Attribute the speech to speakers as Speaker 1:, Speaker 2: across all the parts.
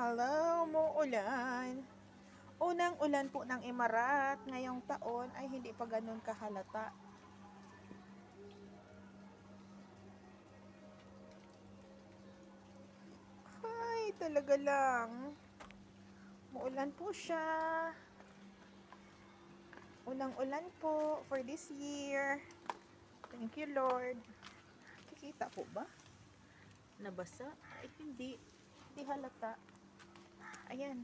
Speaker 1: Hello, umuulan. Unang ulan po ng Emirat ngayong taon ay hindi pa ganun kahalata. Ay, talaga lang. Umuulan po siya. Unang ulan po for this year. Thank you, Lord. Kikita po ba? Nabasa? Ay, hindi. Hindi halata. Ayan.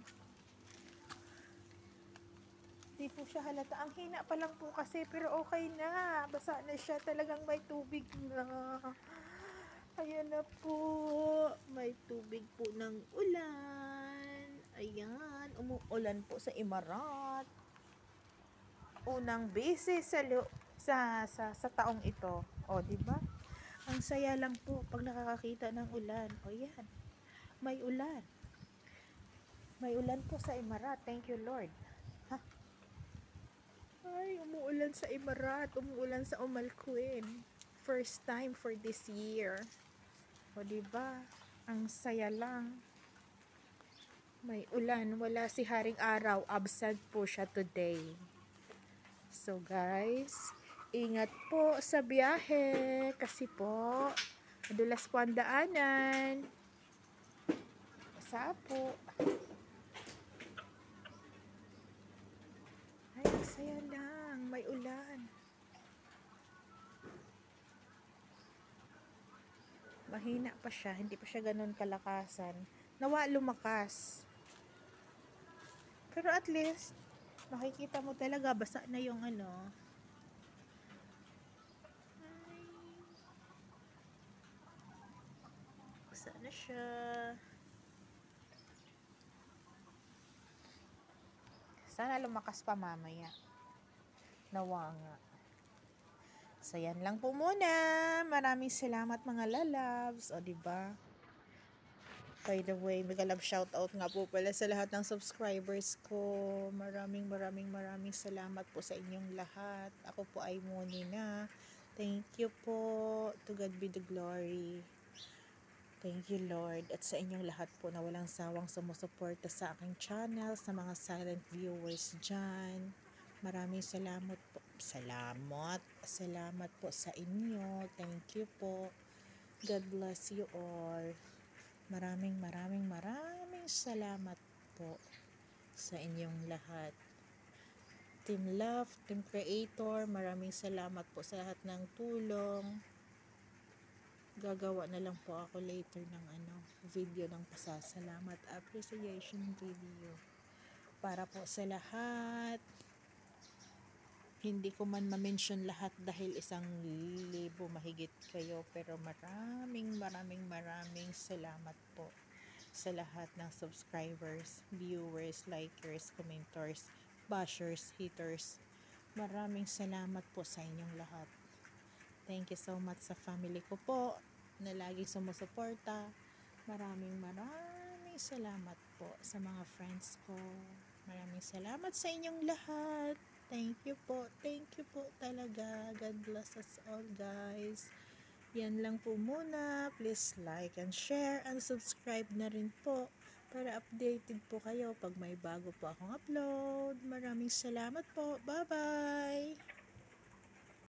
Speaker 1: Hindi po siya halata. Ang hina pa lang po kasi, pero okay na. Basa na siya. Talagang may tubig na. Ayan na po. May tubig po ng ulan. Ayan. Umuulan po sa Emirat. Unang beses sa taong ito. O, di ba? Ang saya lang po pag nakakakita ng ulan. O, yan. May ulan. May ulan po sa Emirat. Thank you, Lord. Ha? Ay, umuulan sa Emirat. Umuulan sa Queen. First time for this year. O, diba? Ang saya lang. May ulan. Wala si Haring Araw. Absent po siya today. So, guys, ingat po sa biyahe. Kasi po, madulas po ang daanan. Basa po. Ay, ang saya lang. May ulan. Mahina pa siya. Hindi pa siya ganun kalakasan. Nawa lumakas. Pero at least, makikita mo talaga, basa na yung ano. Ay, basa na siya. Sana lumakas pa mamaya. Nawa nga. So, yan lang po muna. Maraming salamat mga lalabs. O, diba? By the way, mega-love shoutout nga po pala sa lahat ng subscribers ko. Maraming salamat po sa inyong lahat. Ako po ay Moni na. Thank you po. To God be the glory. Thank you, Lord. At sa inyong lahat po na walang sawang sumusuporta sa aking channel, sa mga silent viewers dyan. Maraming salamat po. Salamat po sa inyo. Thank you po. God bless you all. Maraming salamat po sa inyong lahat. Team Love, Team Creator, maraming salamat po sa lahat ng tulong. Gagawa na lang po ako later ng video ng pasasalamat, appreciation video. Para po sa lahat. Hindi ko man ma-mention lahat dahil 1,000 mahigit kayo, pero maraming salamat po sa lahat ng subscribers, viewers, likers, commenters, bashers, haters. Maraming salamat po sa inyong lahat. Thank you so much sa family ko po na laging sumusuporta. Maraming salamat po sa mga friends ko. Maraming salamat sa inyong lahat. Thank you po talaga. God bless us all, guys. Yan lang po muna. Please like and share and subscribe na rin po para updated po kayo pag may bago po akong upload. Maraming salamat po. Bye-bye!